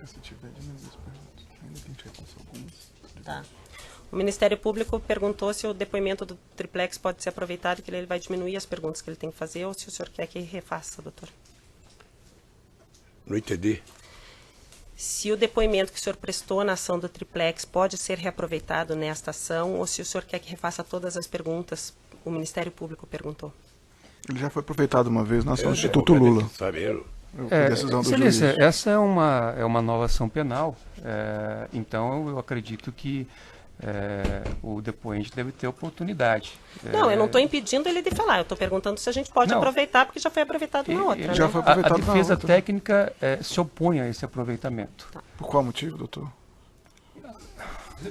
Se tiver, diminui as perguntas. Ainda tem que repassar algumas. Tá. O Ministério Público perguntou se o depoimento do triplex pode ser aproveitado, que ele vai diminuir as perguntas que ele tem que fazer, ou se o senhor quer que refaça, doutor. Não entendi. Se o depoimento que o senhor prestou na ação do triplex pode ser reaproveitado nesta ação, ou se o senhor quer que refaça todas as perguntas, o Ministério Público perguntou. Ele já foi aproveitado uma vez na ação do Instituto Lula. Excelência, essa é uma nova ação penal, então eu acredito que o depoente deve ter oportunidade. Não, eu não estou impedindo ele de falar, eu estou perguntando se a gente pode aproveitar, porque já foi aproveitado na outra. Já foi aproveitado a defesa técnica se opõe a esse aproveitamento. Tá. Por qual motivo, doutor?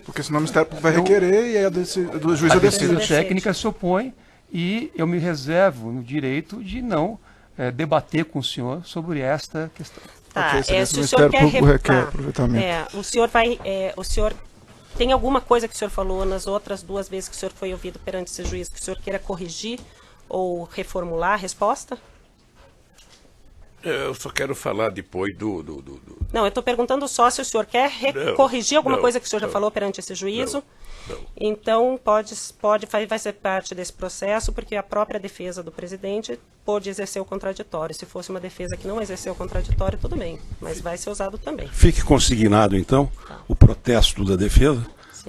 Porque senão o Ministério Público vai requerer e aí do juiz a decide. defesa técnica se opõe e eu me reservo no direito de não debater com o senhor sobre esta questão. Tá, se o senhor quer requer aproveitamento. o senhor tem alguma coisa que o senhor falou nas outras 2 vezes que o senhor foi ouvido perante esse juiz que o senhor queira corrigir ou reformular a resposta? Eu só quero falar depois Não, eu estou perguntando só se o senhor quer corrigir alguma coisa que o senhor já falou perante esse juízo. Não. Então, vai ser parte desse processo, porque a própria defesa do presidente pôde exercer o contraditório. Se fosse uma defesa que não exerceu o contraditório, tudo bem, mas vai ser usado também. Fique consignado, então, o protesto da defesa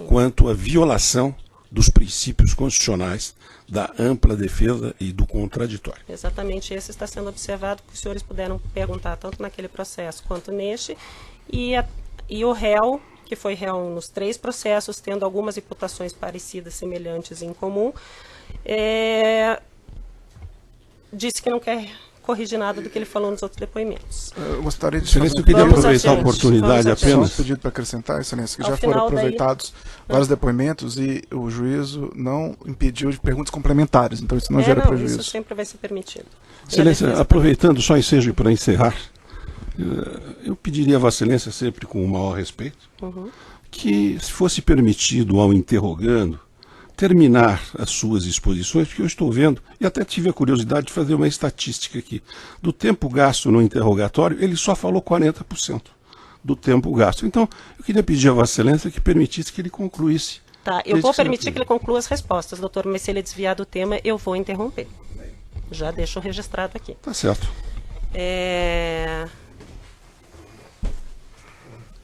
quanto à violação dos princípios constitucionais da ampla defesa e do contraditório. Exatamente, esse está sendo observado, que os senhores puderam perguntar tanto naquele processo quanto neste, e o réu, que foi réu nos 3 processos, tendo algumas imputações parecidas, semelhantes em comum, disse que não quer corrigir nada do que ele falou nos outros depoimentos. Eu gostaria de Excelência, eu queria aproveitar a oportunidade apenas. Só um pedido para acrescentar, Excelência, que já foram aproveitados vários depoimentos e o juízo não impediu de perguntas complementares, então isso não gera prejuízo. Isso sempre vai ser permitido. Excelência, aproveitando só ensejo para encerrar, eu pediria a Vossa Excelência, sempre com o maior respeito, que se fosse permitido ao interrogando terminar as suas exposições, porque eu estou vendo, e até tive a curiosidade de fazer uma estatística aqui, do tempo gasto no interrogatório, ele só falou 40% do tempo gasto. Então, eu queria pedir a Vossa Excelência que permitisse que ele concluísse. Tá, eu vou permitir que ele conclua as respostas, doutor, mas se ele desviar do tema, eu vou interromper. Já deixo registrado aqui. Tá certo.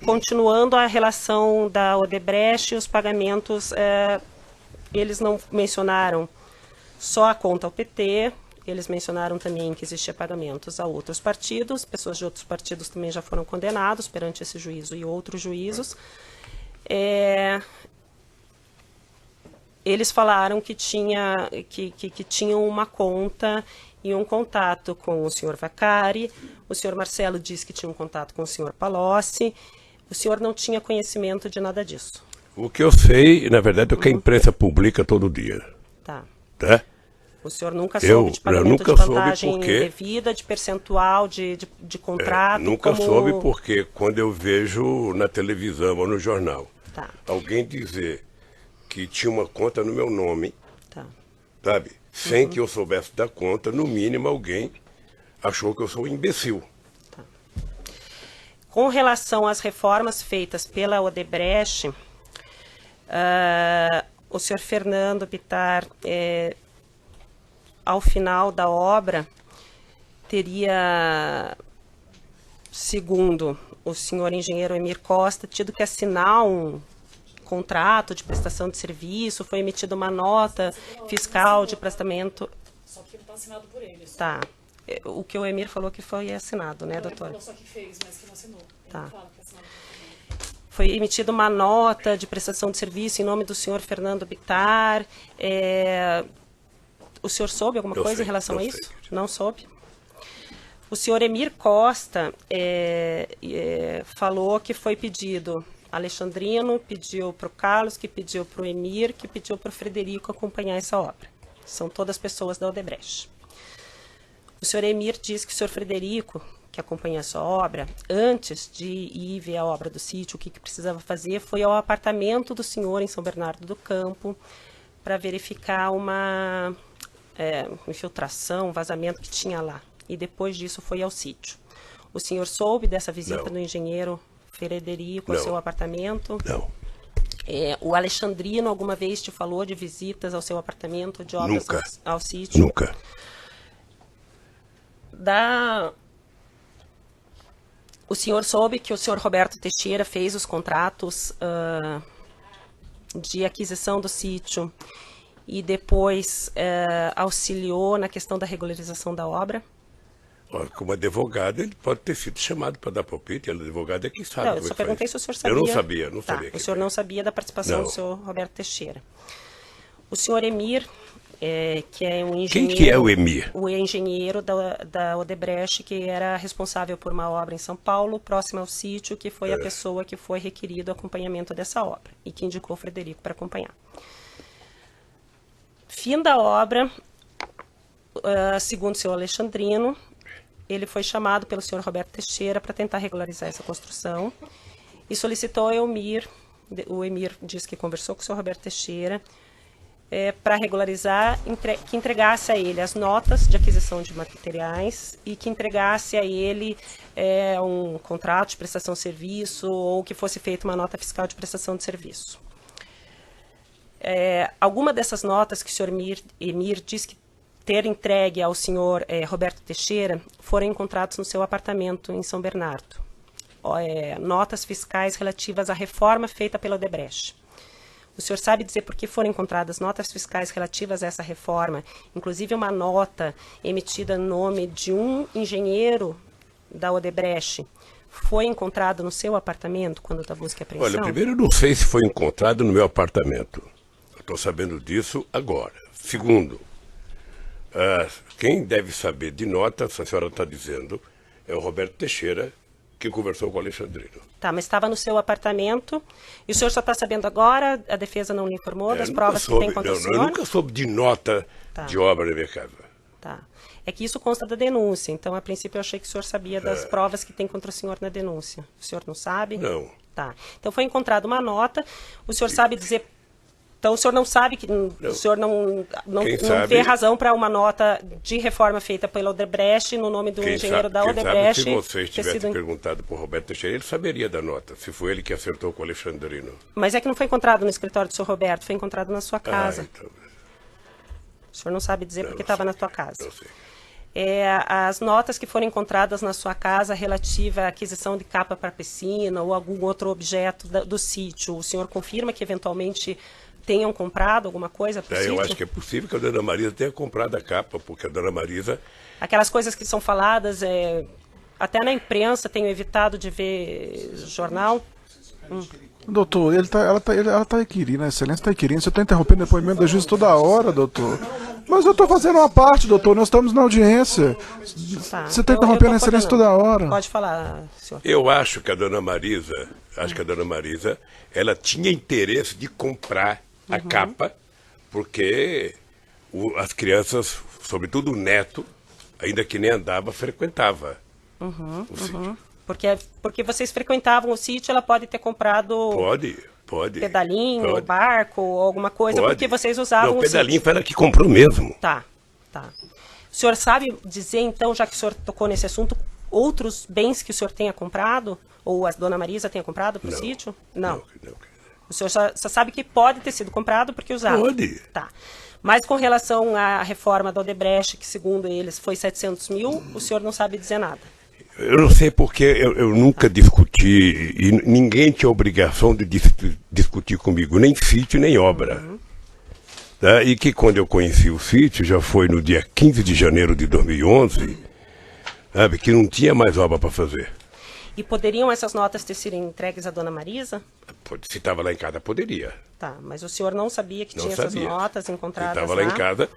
Continuando a relação da Odebrecht e os pagamentos, eles não mencionaram só a conta ao PT, eles mencionaram também que existia pagamentos a outros partidos, pessoas de outros partidos também já foram condenados perante esse juízo e outros juízos. Eles falaram que tinham uma conta e um contato com o senhor Vacari, o senhor Marcelo disse que tinha um contato com o senhor Palocci, o senhor não tinha conhecimento de nada disso. O que eu sei, na verdade, é o que a imprensa publica todo dia. Tá. O senhor nunca soube de pagamento de vantagem indevida, de percentual, de contrato? Nunca soube porque quando eu vejo na televisão ou no jornal alguém dizer que tinha uma conta no meu nome, sabe? Sem que eu soubesse da conta, no mínimo alguém achou que eu sou um imbecil. Com relação às reformas feitas pela Odebrecht, o senhor Fernando Bittar, ao final da obra, teria, segundo o senhor engenheiro Emir Costa, tido que assinar um contrato de prestação de serviço, foi emitida uma nota fiscal de prestamento. Só que não está assinado por ele. Tá. O que o Emir falou que foi assinado, né, doutora? Não, só que fez, mas que não assinou. Tá. Foi emitida uma nota de prestação de serviço em nome do senhor Fernando Bittar. O senhor soube alguma coisa em relação a isso? Não soube? O senhor Emir Costa falou que foi pedido. Alexandrino pediu para o Carlos, que pediu para o Emir, que pediu para o Frederico acompanhar essa obra. São todas pessoas da Odebrecht. O senhor Emir disse que o senhor Frederico, que acompanha a sua obra, antes de ir ver a obra do sítio, o que precisava fazer foi ao apartamento do senhor em São Bernardo do Campo para verificar uma infiltração, vazamento que tinha lá. E depois disso foi ao sítio. O senhor soube dessa visita do engenheiro Frederico, Não. ao seu apartamento? Não. O Alexandrino alguma vez te falou de visitas ao seu apartamento, de obras Nunca. ao sítio? Nunca. O senhor soube que o senhor Roberto Teixeira fez os contratos de aquisição do sítio e depois auxiliou na questão da regularização da obra? Como advogado, ele pode ter sido chamado para dar palpite. O advogado é quem sabe. Não, eu só perguntei se o senhor sabia. Eu não sabia, não tá, sabia. O senhor não sabia da participação do senhor Roberto Teixeira. O senhor Emir, que é um engenheiro... Quem que é o Emir? O engenheiro da Odebrecht, que era responsável por uma obra em São Paulo, próxima ao sítio, que foi a pessoa que foi requerido o acompanhamento dessa obra e que indicou o Frederico para acompanhar. Fim da obra, segundo o senhor Alexandrino, ele foi chamado pelo senhor Roberto Teixeira para tentar regularizar essa construção e solicitou ao Emir, o Emir disse que conversou com o senhor Roberto Teixeira, para regularizar, que entregasse a ele as notas de aquisição de materiais e que entregasse a ele um contrato de prestação de serviço ou que fosse feita uma nota fiscal de prestação de serviço. Alguma dessas notas que o senhor Emir disse que ter entregue ao senhor Roberto Teixeira foram encontrados no seu apartamento em São Bernardo. Notas fiscais relativas à reforma feita pela Odebrecht. O senhor sabe dizer por que foram encontradas notas fiscais relativas a essa reforma, inclusive uma nota emitida no nome de um engenheiro da Odebrecht, foi encontrado no seu apartamento quando da busca e apreensão? Olha, primeiro eu não sei se foi encontrado no meu apartamento. Estou sabendo disso agora. Segundo, quem deve saber de notas, a senhora está dizendo, é o Roberto Teixeira, que conversou com o Alexandrino. Tá, mas estava no seu apartamento e o senhor só está sabendo agora, a defesa não lhe informou das provas que tem contra o senhor? Eu nunca soube de nota de obra na minha casa. Tá. É que isso consta da denúncia, então a princípio eu achei que o senhor sabia das provas que tem contra o senhor na denúncia. O senhor não sabe? Não. Tá. Então foi encontrada uma nota, o senhor sabe dizer... Então o senhor não sabe, o senhor não vê razão para uma nota de reforma feita pela Odebrecht no nome do engenheiro da Odebrecht. Se vocês tivessem perguntado por Roberto Teixeira, ele saberia da nota, se foi ele que acertou com o Alexandrino. Mas é que não foi encontrado no escritório do senhor Roberto, foi encontrado na sua casa. Então... O senhor não sabe dizer porque estava na sua casa. Não sei. As notas que foram encontradas na sua casa relativa à aquisição de capa para piscina ou algum outro objeto do sítio, o senhor confirma que eventualmente tenham comprado alguma coisa para o sítio? Eu acho que é possível que a dona Marisa tenha comprado a capa, porque a dona Marisa... Aquelas coisas que são faladas, até na imprensa, tenho evitado de ver jornal. Doutor, ela tá requerindo, a excelência está requerindo. Você está interrompendo o depoimento da juíza toda hora, doutor. Mas eu estou fazendo uma parte, doutor. Nós estamos na audiência. Você está interrompendo a excelência toda hora. Pode falar, senhor. Eu acho que a dona Marisa, ela tinha interesse de comprar a capa, porque as crianças, sobretudo o neto, ainda que nem andava, frequentava o sítio. Porque vocês frequentavam o sítio, ela pode ter comprado... Pode. Pedalinho, barco, alguma coisa, porque vocês usavam o pedalinho foi ela que comprou mesmo. Tá. O senhor sabe dizer, então, já que o senhor tocou nesse assunto, outros bens que o senhor tenha comprado, ou a dona Marisa tenha comprado para o sítio? Não. O senhor só sabe que pode ter sido comprado porque usava? Pode. Tá. Mas com relação à reforma da Odebrecht, que segundo eles foi 700 mil, o senhor não sabe dizer nada? Eu não sei porque eu nunca discuti, e ninguém tinha obrigação de discutir comigo, nem sítio, nem obra. Tá? E que quando eu conheci o sítio, já foi no dia 15 de janeiro de 2011, sabe, que não tinha mais obra para fazer. E poderiam essas notas ter sido entregues à dona Marisa? Se estava lá em casa, poderia. Tá, mas o senhor não sabia que tinha essas notas encontradas lá? Estava lá em casa.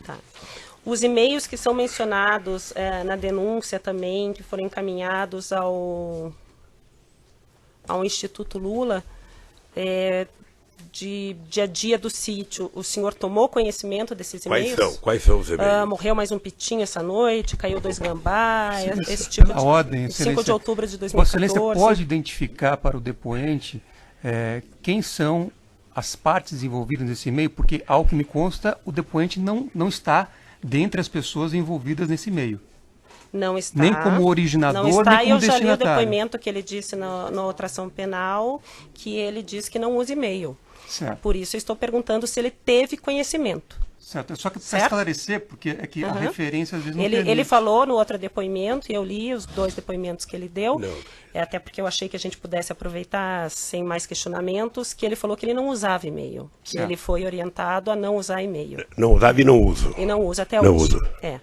Tá. Os e-mails que são mencionados na denúncia também, que foram encaminhados ao Instituto Lula, de dia a dia do sítio, o senhor tomou conhecimento desses e-mails? Quais são os e-mails? Morreu mais um pitinho essa noite, caiu 2 gambá, esse tipo de... A ordem, 5 de outubro de 2014. Vossa Excelência pode identificar para o depoente quem são as partes envolvidas nesse e-mail? Porque, ao que me consta, o depoente não está dentre as pessoas envolvidas nesse e-mail. Não está. Nem como originador, não está, nem e como eu já li o destinatário. depoimento que ele disse na outra ação penal, que ele diz que não usa e-mail. Certo. Por isso eu estou perguntando se ele teve conhecimento. Certo. Só que para Certo? esclarecer, porque é que a referência às vezes não Ele permite. falou no outro depoimento, e eu li os 2 depoimentos que ele deu, Não. até porque eu achei que a gente pudesse aproveitar sem mais questionamentos, que ele falou que ele não usava e-mail, que Certo. ele foi orientado a não usar e-mail. Não usava e não uso. E não usa até Não hoje. uso. É.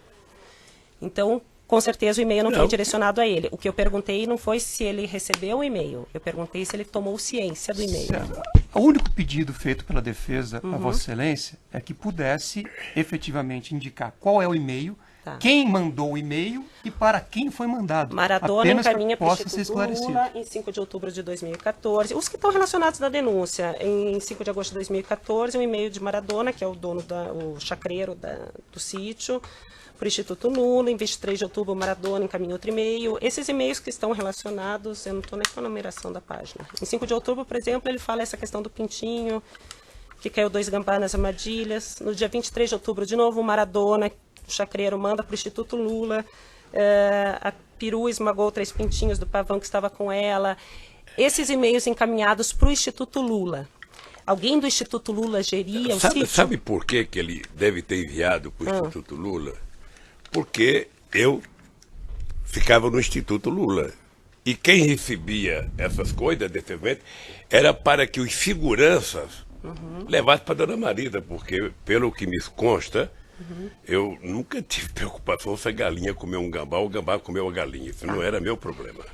Então, com certeza o e-mail não foi direcionado a ele. O que eu perguntei não foi se ele recebeu o e-mail, eu perguntei se ele tomou ciência do e-mail. Certo. O único pedido feito pela defesa a Vossa Excelência é que pudesse efetivamente indicar qual é o e-mail, Tá. quem mandou o e-mail e para quem foi mandado. Maradona Apenas encaminha para para o que possa ser Instituto esclarecido. Lula em 5 de outubro de 2014. Os que estão relacionados na denúncia, em 5 de agosto de 2014, um e-mail de Maradona, que é o dono, o chacreiro do sítio, para o Instituto Lula. Em 23 de outubro, Maradona encaminha outro e-mail. Esses e-mails que estão relacionados, eu não estou nem com a numeração da página. Em 5 de outubro, por exemplo, ele fala essa questão do pintinho, que caiu 2 gambás nas armadilhas. No dia 23 de outubro, de novo, o Maradona, o chacreiro, manda para o Instituto Lula. A peru esmagou 3 pintinhos do pavão que estava com ela. Esses e-mails encaminhados para o Instituto Lula. Alguém do Instituto Lula geria o sítio? Sabe por que ele deve ter enviado para o Instituto Lula? Porque eu ficava no Instituto Lula. E quem recebia essas coisas, desse evento, era para que os seguranças levassem para a Dona Marisa, porque, pelo que me consta, eu nunca tive preocupação se a galinha comeu um gambá ou o gambá comeu a galinha. Isso não era meu problema.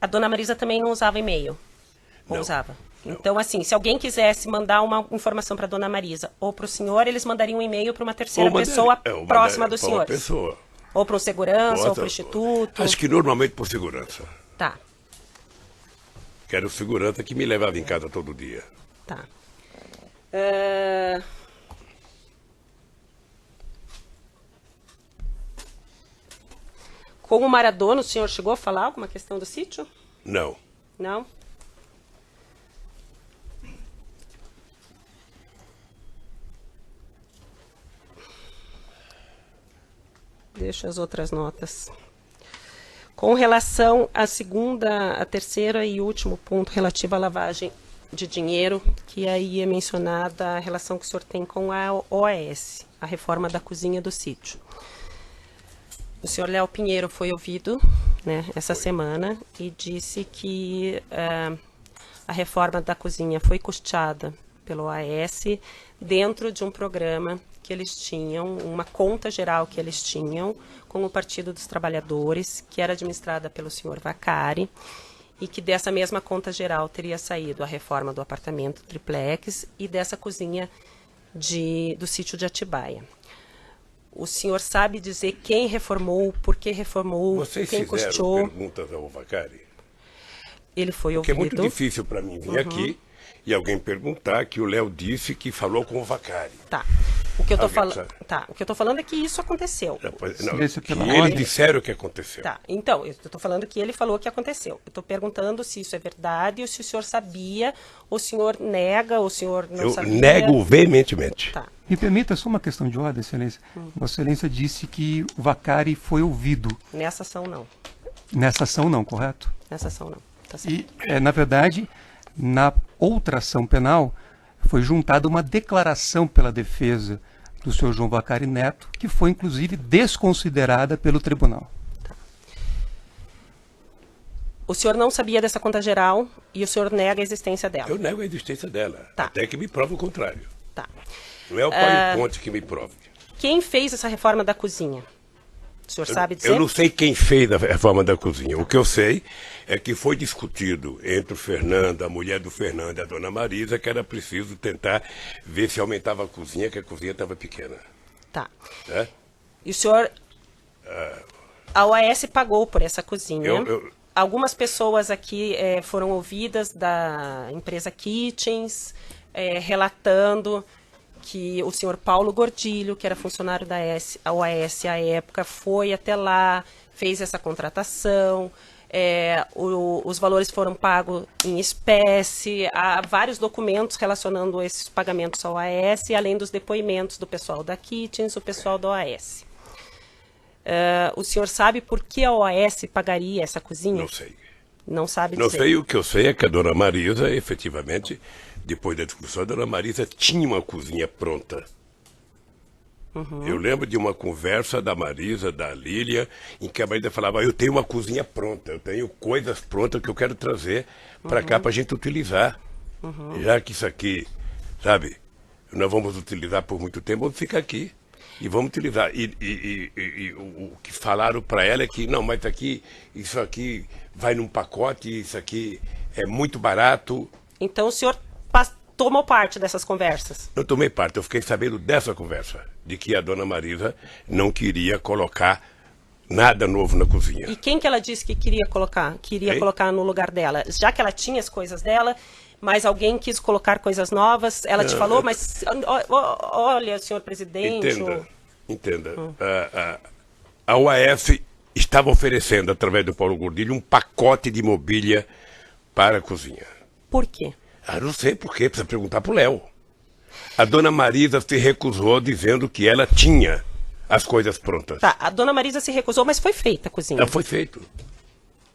A Dona Marisa também não usava e-mail? Ou Não. usava? Então, assim, se alguém quisesse mandar uma informação para a Dona Marisa ou para o senhor, eles mandariam um e-mail para uma terceira pessoa próxima do senhor? Pessoa. Ou para um segurança, ou para o Outra- instituto? Acho que normalmente por segurança. Tá, Que era o segurança que me levava em casa todo dia. tá. Com o Maradona, o senhor chegou a falar alguma questão do sítio? Não. Não? Deixa as outras notas. Com relação à terceira e último ponto relativo à lavagem de dinheiro, que aí é mencionada a relação que o senhor tem com a OAS, a reforma da cozinha do sítio. O senhor Léo Pinheiro foi ouvido, né, essa semana e disse que a reforma da cozinha foi custeada pelo OAS dentro de um programa que eles tinham, uma conta geral que eles tinham com o Partido dos Trabalhadores, que era administrada pelo senhor Vacari, e que dessa mesma conta geral teria saído a reforma do apartamento triplex e dessa cozinha do sítio de Atibaia. O senhor sabe dizer quem reformou, por que reformou, Vocês quem fizeram custeou? perguntas ao Vacari? Ele foi Porque é ouvido. muito difícil para mim vir aqui e alguém perguntar que o Léo disse que falou com o Vacari. Tá. O que eu tô Alguém falando, sabe? tá. O que eu tô falando é que isso aconteceu. Não, Silêncio que pela eles ordem. disseram que aconteceu. Tá. Então, eu tô falando que ele falou que aconteceu. Eu tô perguntando se isso é verdade ou se o senhor sabia, ou o senhor nega, ou o senhor não Eu sabia. nego veementemente. Tá. Me permita só uma questão de ordem, Excelência. Vossa Excelência disse que o Vacari foi ouvido. Nessa ação não. Nessa ação não, correto? Nessa ação não. Tá certo. E, na verdade, na outra ação penal, foi juntada uma declaração pela defesa do senhor João Vacari Neto, que foi, inclusive, desconsiderada pelo tribunal. O senhor não sabia dessa conta geral e o senhor nega a existência dela. Eu nego a existência dela, Tá. até que me prove o contrário. Tá. Não é o PowerPoint que me prove. Quem fez essa reforma da cozinha? O senhor sabe dizer? Eu não sei quem fez a reforma da cozinha. O que eu sei é que foi discutido entre o Fernando, a mulher do Fernando e a dona Marisa, que era preciso tentar ver se aumentava a cozinha, que a cozinha estava pequena. Tá. Né? E o senhor... A OAS pagou por essa cozinha. Algumas pessoas aqui foram ouvidas da empresa Kitchens, relatando que o senhor Paulo Gordilho, que era funcionário da OAS à época, foi até lá, fez essa contratação, os valores foram pagos em espécie, há vários documentos relacionando esses pagamentos à OAS, além dos depoimentos do pessoal da Kitchens, o pessoal da OAS. O senhor sabe por que a OAS pagaria essa cozinha? Não sei. Não sabe Não dizer. sei, o que eu sei é que a dona Marisa, efetivamente, depois da discussão, a dona Marisa tinha uma cozinha pronta. Eu lembro de uma conversa da Marisa, da Lília, em que a Marisa falava, eu tenho uma cozinha pronta, eu tenho coisas prontas que eu quero trazer para cá para a gente utilizar. Já que isso aqui, sabe, nós vamos utilizar por muito tempo, vamos ficar aqui. E vamos utilizar. E o que falaram para ela é que, não, mas aqui, isso aqui vai num pacote, isso aqui é muito barato. Então o senhor tomou parte dessas conversas? Eu tomei parte, eu fiquei sabendo dessa conversa, de que a dona Marisa não queria colocar nada novo na cozinha. E quem que ela disse que queria colocar? Queria colocar no lugar dela? Já que ela tinha as coisas dela, mas alguém quis colocar coisas novas, ela te falou, mas olha, senhor presidente... Entenda. A OAS estava oferecendo, através do Paulo Gordilho, um pacote de mobília para a cozinha. Por quê? Não sei por quê, precisa perguntar para o Léo. A dona Marisa se recusou dizendo que ela tinha as coisas prontas. Tá, a dona Marisa se recusou, mas foi feita a cozinha. Foi feito.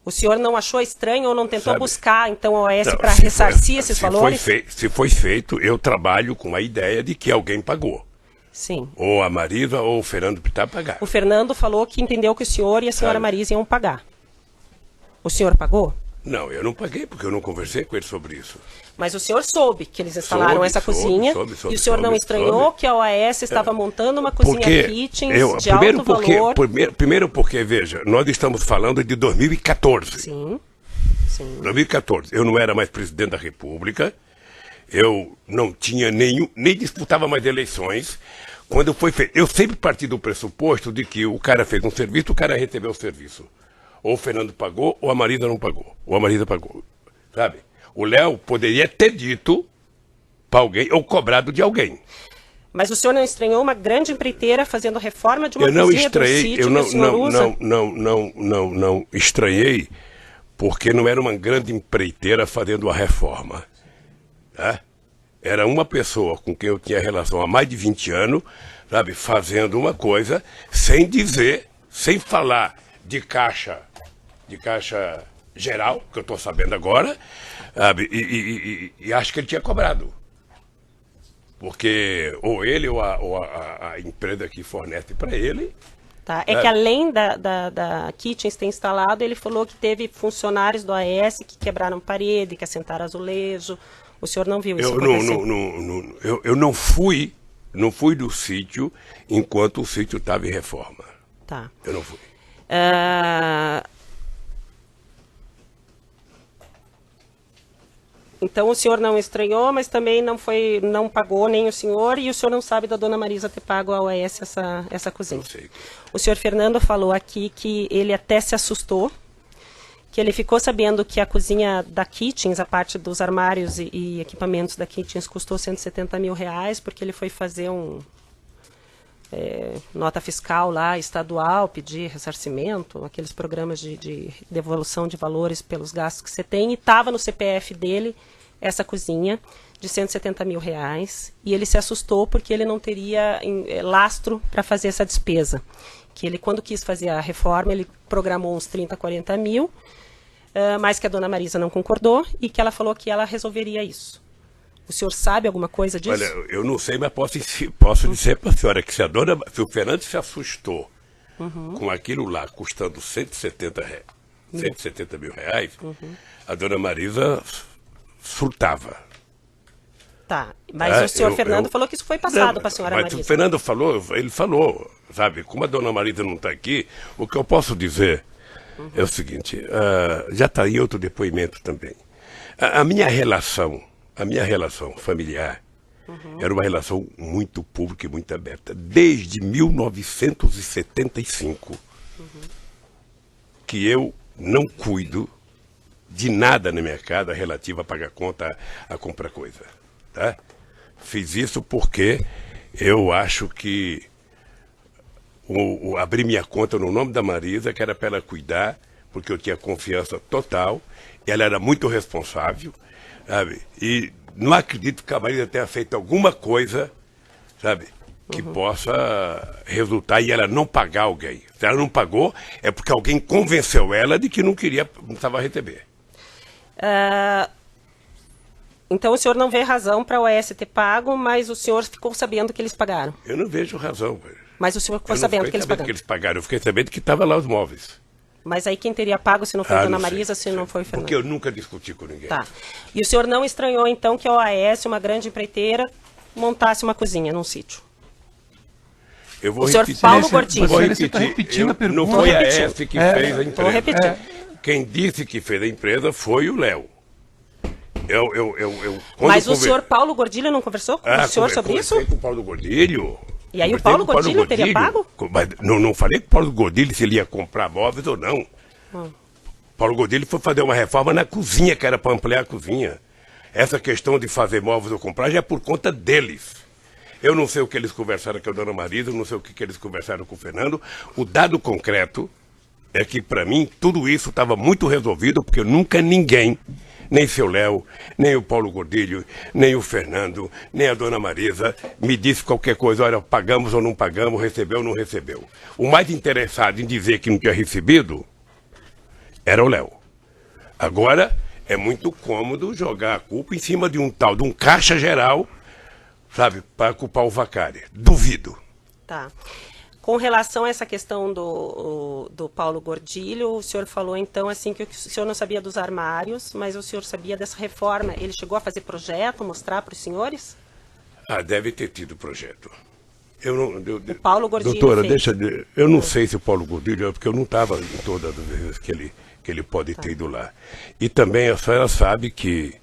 O senhor não achou estranho ou não tentou buscar, então, a OAS Não, para ressarcir esses valores? Se foi feito, eu trabalho com a ideia de que alguém pagou. Sim. Ou a Marisa ou o Fernando Pittar pagaram. O Fernando falou que entendeu que o senhor e a senhora Marisa iam pagar. O senhor pagou? Não, eu não paguei, porque eu não conversei com ele sobre isso. Mas o senhor soube que eles instalaram essa cozinha e o senhor não estranhou que a OAS estava montando uma cozinha kitchen de alto valor? Primeiro porque, veja, nós estamos falando de 2014. Sim. 2014. Eu não era mais presidente da República, eu não tinha nem disputava mais eleições. Quando foi feito, eu sempre parti do pressuposto de que o cara fez um serviço, o cara recebeu o serviço. Ou o Fernando pagou, ou a Marisa não pagou. Ou a Marisa pagou, sabe? O Léo poderia ter dito para alguém, ou cobrado de alguém. Mas o senhor não estranhou uma grande empreiteira fazendo reforma de uma cozinha do sítio que o senhor usa? Não estranhei, porque não era uma grande empreiteira fazendo a reforma. Tá? Era uma pessoa com quem eu tinha relação há mais de 20 anos, sabe, fazendo uma coisa, sem dizer, sem falar de caixa geral, que eu estou sabendo agora, sabe, e acho que ele tinha cobrado. Porque ou ele ou a empresa que fornece para ele... Tá. É que além da Kitchens ter instalado, ele falou que teve funcionários do AES que quebraram parede, que assentaram azulejo. O senhor não viu isso acontecer? Eu não fui do sítio enquanto o sítio estava em reforma. Tá. Eu não fui. Então o senhor não estranhou, mas também não pagou nem o senhor, e o senhor não sabe da dona Marisa ter pago ao OAS essa cozinha. Não sei. O senhor Fernando falou aqui que ele até se assustou, que ele ficou sabendo que a cozinha da Kitchens, a parte dos armários e equipamentos da Kitchens, custou R$170 mil, porque ele foi fazer nota fiscal lá, estadual, pedir ressarcimento, aqueles programas de devolução de valores pelos gastos que você tem, e estava no CPF dele essa cozinha de R$170 mil, e ele se assustou porque ele não teria lastro para fazer essa despesa. Que ele, quando quis fazer a reforma, ele programou uns 30, 40 mil, mas que a dona Marisa não concordou e que ela falou que ela resolveria isso. O senhor sabe alguma coisa disso? Olha, eu não sei, mas posso dizer para a senhora que se o Fernando se assustou com aquilo lá custando 170 mil reais, a dona Marisa surtava. Tá, mas o senhor Fernando falou que isso foi passado para a senhora Marisa. Mas o Fernando falou, ele falou, sabe, como a dona Marisa não está aqui, o que eu posso dizer é o seguinte, já está aí outro depoimento também. A minha relação familiar era uma relação muito pública e muito aberta. Desde 1975 que eu não cuido de nada na minha casa relativo a pagar conta, a comprar coisa. Tá? Fiz isso porque eu acho que abri minha conta no nome da Marisa, que era para ela cuidar, porque eu tinha confiança total, ela era muito responsável, sabe? E não acredito que a Marisa tenha feito alguma coisa, sabe, que possa resultar e ela não pagar alguém. Se ela não pagou, é porque alguém convenceu ela de que não precisava receber. Então o senhor não vê razão para a OAS ter pago, mas o senhor ficou sabendo que eles pagaram. Eu não vejo razão. Mas o senhor ficou sabendo que eles pagaram. Eu fiquei sabendo que estava lá os móveis. Mas aí quem teria pago se não foi a Dona Marisa, se não foi o Fernando? Porque eu nunca discuti com ninguém. Tá. E o senhor não estranhou, então, que a OAS, uma grande empreiteira, montasse uma cozinha num sítio? Eu vou o senhor repetir. Paulo Gordilho. Você está repetindo a pergunta. Não foi a OAS que fez a empresa. Estou repetindo. Quem disse que fez a empresa foi o Léo. Mas o senhor Paulo Gordilho não conversou com o senhor sobre isso? Com o Paulo Gordilho. E aí o Paulo Gordilho teria pago? Mas não falei com o Paulo Gordilho se ele ia comprar móveis ou não. Paulo Gordilho foi fazer uma reforma na cozinha, que era para ampliar a cozinha. Essa questão de fazer móveis ou comprar já é por conta deles. Eu não sei o que eles conversaram com a Dona Marisa, eu não sei o que eles conversaram com o Fernando. O dado concreto é que, para mim, tudo isso estava muito resolvido, porque nunca ninguém, nem seu Léo, nem o Paulo Gordilho, nem o Fernando, nem a Dona Marisa, me disse qualquer coisa, olha, pagamos ou não pagamos, recebeu ou não recebeu. O mais interessado em dizer que não tinha recebido era o Léo. Agora, é muito cômodo jogar a culpa em cima de um tal, de um caixa geral, sabe, para culpar o Vaccari. Duvido. Tá. Com relação a essa questão do Paulo Gordilho, o senhor falou então assim que o senhor não sabia dos armários, mas o senhor sabia dessa reforma. Ele chegou a fazer projeto, mostrar para os senhores? Deve ter tido projeto. O Paulo Gordilho doutora, fez. Eu não sei se o Paulo Gordilho, porque eu não estava em todas as vezes que ele pode ter ido lá. E também a senhora sabe que,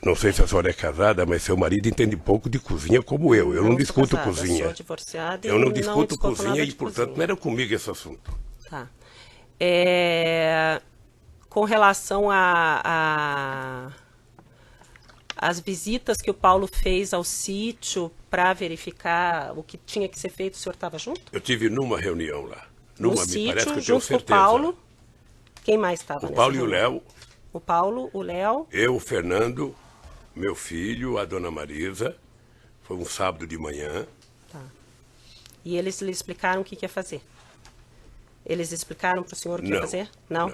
não sei se a senhora é casada, mas seu marido entende pouco de cozinha como eu. Eu não discuto casada, cozinha. Sou divorciada eu não discuto cozinha e, portanto, cozinha. Não era comigo esse assunto. Tá. Com relação às visitas que o Paulo fez ao sítio para verificar o que tinha que ser feito, o senhor estava junto? Eu tive numa reunião lá. No sítio, junto com o Paulo. Quem mais estava? O Paulo e o Léo. O Paulo, o Léo. Eu, o Fernando, meu filho, a Dona Marisa. Foi um sábado de manhã. Tá. E eles lhe explicaram o que ia fazer? Eles explicaram para o senhor o que ia fazer? Não.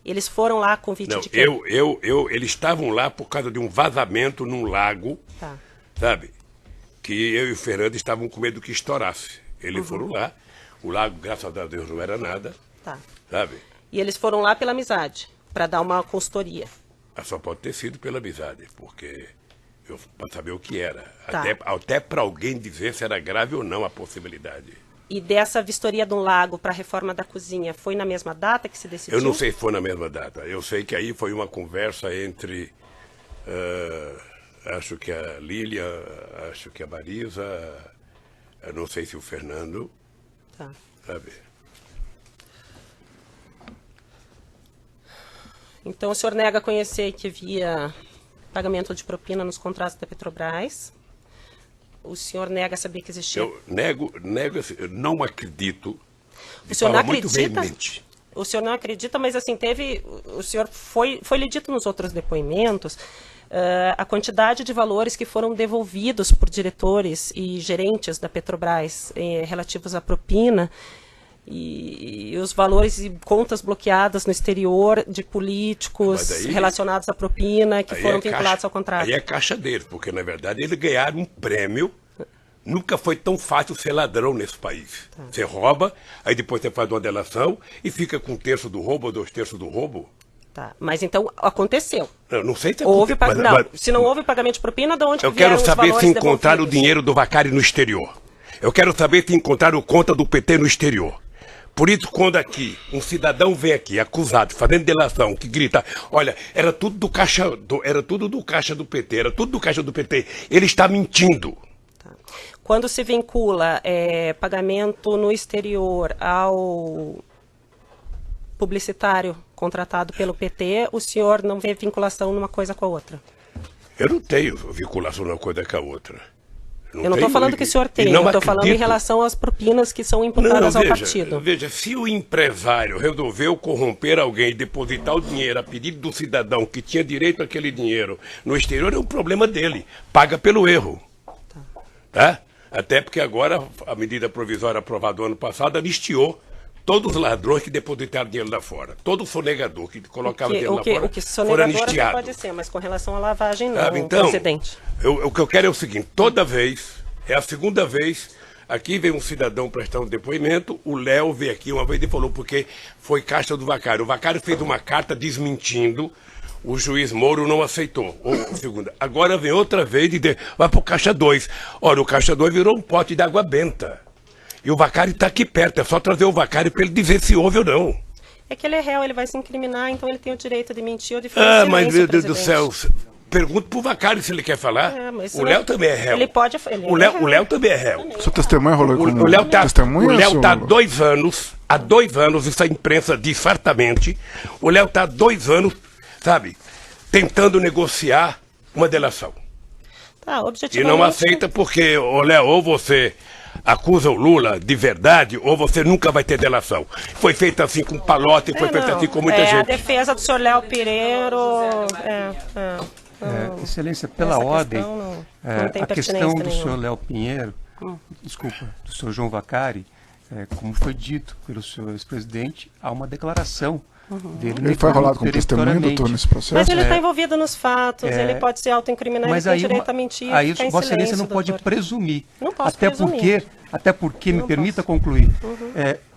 Eles foram lá a convite de quem? Eles estavam lá por causa de um vazamento num lago, sabe? Que eu e o Fernando estavam com medo que estourasse. Eles foram lá. O lago, graças a Deus, não era nada. Tá. Sabe? E eles foram lá pela amizade, para dar uma consultoria. Só pode ter sido pela amizade, porque para saber o que era. Tá. Até para alguém dizer se era grave ou não a possibilidade. E dessa vistoria do lago para a reforma da cozinha, foi na mesma data que se decidiu? Eu não sei se foi na mesma data. Eu sei que aí foi uma conversa entre, acho que a Lília, acho que a Marisa, eu não sei se o Fernando, sabe? Então o senhor nega conhecer que havia pagamento de propina nos contratos da Petrobras. O senhor nega saber que existia... Eu nego, eu não acredito. O senhor não acredita? O senhor não acredita, mas assim, o senhor foi-lhe dito nos outros depoimentos a quantidade de valores que foram devolvidos por diretores e gerentes da Petrobras relativos à propina e os valores e contas bloqueadas no exterior de políticos relacionados à propina que foram vinculados ao contrato. Aí é caixa deles, porque na verdade eles ganharam um prêmio. Nunca foi tão fácil ser ladrão nesse país. Você rouba, aí depois você faz uma delação e fica com 1/3 do roubo ou 2/3 do roubo. Tá, mas então aconteceu. Não sei se houve se não houve pagamento de propina, de onde eu quero saber se encontraram o dinheiro do Vaccari no exterior. Eu quero saber se encontraram conta do PT no exterior. Por isso, quando aqui um cidadão vem aqui acusado, fazendo delação, que grita, olha, era tudo do caixa do PT, era tudo do caixa do PT, ele está mentindo. Tá. Quando se vincula pagamento no exterior ao publicitário contratado pelo PT, o senhor não vê vinculação numa coisa com a outra? Eu não tenho vinculação numa coisa com a outra. Eu não estou falando que o senhor tem, eu estou falando em relação às propinas que são imputadas ao partido. Veja, se o empresário resolveu corromper alguém e depositar o dinheiro a pedido do cidadão que tinha direito àquele dinheiro no exterior, é um problema dele. Paga pelo erro. Tá? Até porque agora a medida provisória aprovada no ano passado anistiou todos os ladrões que depositaram dinheiro lá fora. Todo sonegador que colocava dinheiro lá fora O que foram sonegador anistiados. pode ser, mas com relação à lavagem não, Então, presidente. o que eu quero é o seguinte, toda vez, é a segunda vez, aqui vem um cidadão prestar um depoimento, o Léo veio aqui uma vez e falou porque foi caixa do Vacário. O Vacário fez uma carta desmentindo, o juiz Moro não aceitou. Segunda. Agora vem outra vez e vai pro caixa 2. Ora, o caixa 2 virou um pote de água benta. E o Vacário está aqui perto, é só trazer o Vacário para ele dizer se houve ou não. É que ele é réu, ele vai se incriminar, então ele tem o direito de mentir ou de fazer silêncio, mas meu Deus do presidente. céu, pergunto pro Vacário se ele quer falar. O Léo também é réu. Ele pode... O Léo também é réu. Seu testemunha rolou como O Léo está testemunha? há 2 anos, isso a imprensa diz fartamente, o Léo está há 2 anos, sabe, tentando negociar uma delação. Tá, E objetivamente... não aceita porque, ô Léo, ou você acusa o Lula de verdade, ou você nunca vai ter delação. Foi feito assim com Pallotta e foi feito assim com muita A gente. defesa do senhor Léo Pireiro... Excelência, pela Essa ordem, questão não tem a questão pertinência do nenhuma. senhor Léo Pinheiro, desculpa, do senhor João Vacari, como foi dito pelo senhor ex-presidente, há uma declaração dele. Ele foi rolado como testemunha, doutor, nesse processo? Mas ele está envolvido nos fatos, ele pode se autoincriminar, ele Mas tem aí, direito a mentir, aí ficar em Vossa Excelência silêncio, não pode doutor. presumir. Não posso até presumir. porque me permita concluir.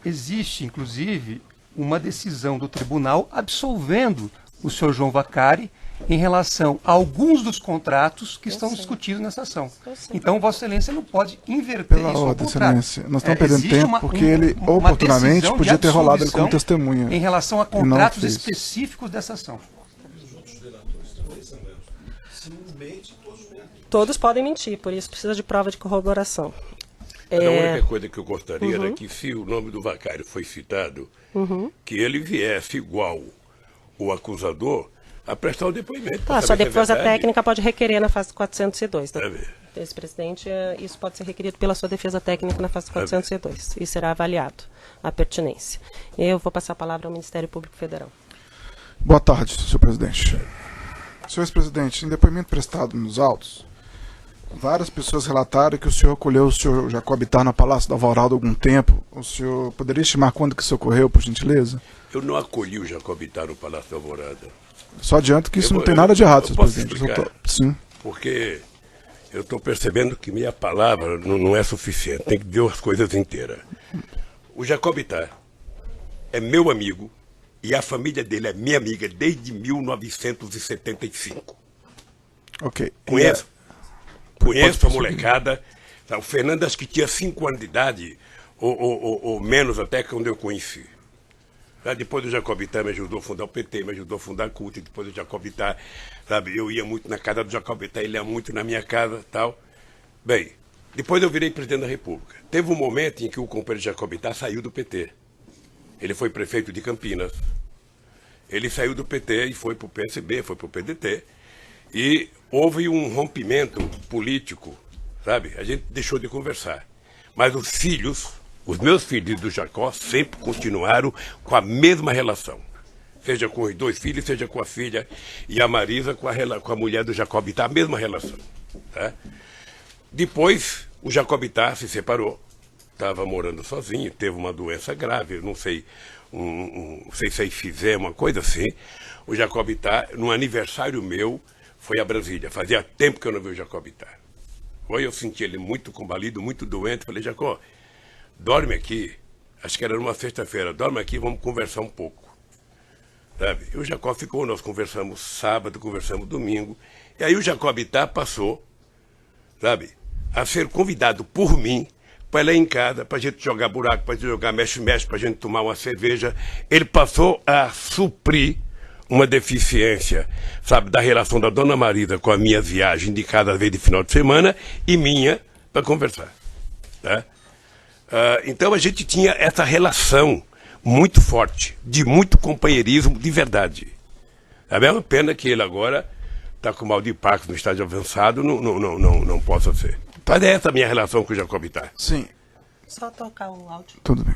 Existe, inclusive, uma decisão do tribunal absolvendo o senhor João Vacari em relação a alguns dos contratos que estão discutidos nessa ação. Então, Vossa Excelência não pode inverter Pela isso ao ordem, contrário. Excelência. Nós estamos perdendo Existe tempo porque ele, uma oportunamente, decisão de podia ter rolado ele como absolvição testemunha. em relação a E não contratos fez. específicos dessa ação. Todos podem mentir, por isso precisa de prova de corroboração. A única coisa que eu gostaria era que, se o nome do Vacário foi citado, que ele viesse igual o acusador a prestar o depoimento. Tá, sua saber se é defesa verdade. técnica pode requerer na fase 402. Tá? Sabe? Ex-presidente, isso pode ser requerido pela sua defesa técnica na fase 402 e será avaliado a pertinência. Eu vou passar a palavra ao Ministério Público Federal. Boa tarde, senhor presidente. Senhor ex-presidente, em depoimento prestado nos autos, várias pessoas relataram que o senhor acolheu o senhor Jacob Ittar no Palácio do Alvorada há algum tempo. O senhor poderia estimar quando que isso ocorreu, por gentileza? Eu não acolhi o Jacob Ittar no Palácio da Alvorada. Só adianto que isso Eu não tem vou- nada de errado, eu senhor posso presidente. explicar? Sim. Porque eu estou percebendo que minha palavra não é suficiente, tem que dizer as coisas inteiras. O Jacob Ittar é meu amigo e a família dele é minha amiga desde 1975. Ok. Conheço a prosseguir. molecada. O Fernando acho que tinha 5 anos de idade, ou menos até, quando eu conheci. Depois do Jacob Ittar me ajudou a fundar o PT, me ajudou a fundar a CUT, depois do Jacob Ittar, sabe, eu ia muito na casa do Jacob Ittar, ele ia muito na minha casa e tal. Bem, depois eu virei presidente da República. Teve um momento em que o companheiro Jacob Ittar saiu do PT. Ele foi prefeito de Campinas. Ele saiu do PT e foi para o PSB, foi para o PDT. E houve um rompimento político, sabe? A gente deixou de conversar. Mas os meus filhos do Jacó sempre continuaram com a mesma relação. Seja com os 2 filhos, seja com a filha e a Marisa com a mulher do Jacob Ittar, a mesma relação. Tá? Depois, o Jacob Ittar se separou, estava morando sozinho, teve uma doença grave, não sei, não sei se fizer uma coisa assim. O Jacob Ittar, no aniversário meu, foi a Brasília. Fazia tempo que eu não vi o Jacob Ittar. Foi, eu senti ele muito combalido, muito doente. Falei, Jacó, dorme aqui. Acho que era numa sexta-feira. Dorme aqui, vamos conversar um pouco. Sabe? E o Jacó ficou, nós conversamos sábado, conversamos domingo. E aí o Jacob Ittar passou, sabe, a ser convidado por mim para ir lá em casa, para a gente jogar buraco, para a gente jogar mexe-mexe, para a gente tomar uma cerveja. Ele passou a suprir uma deficiência, sabe, da relação da dona Marisa com a minha viagem de cada vez de final de semana e minha para conversar. Tá? Então a gente tinha essa relação muito forte, de muito companheirismo de verdade. É a mesma pena que ele agora está com mal de Parkinson no estágio avançado, não possa ser. Mas é essa a minha relação com o Jacob Ittar. Sim, Só tocar o áudio. tudo bem.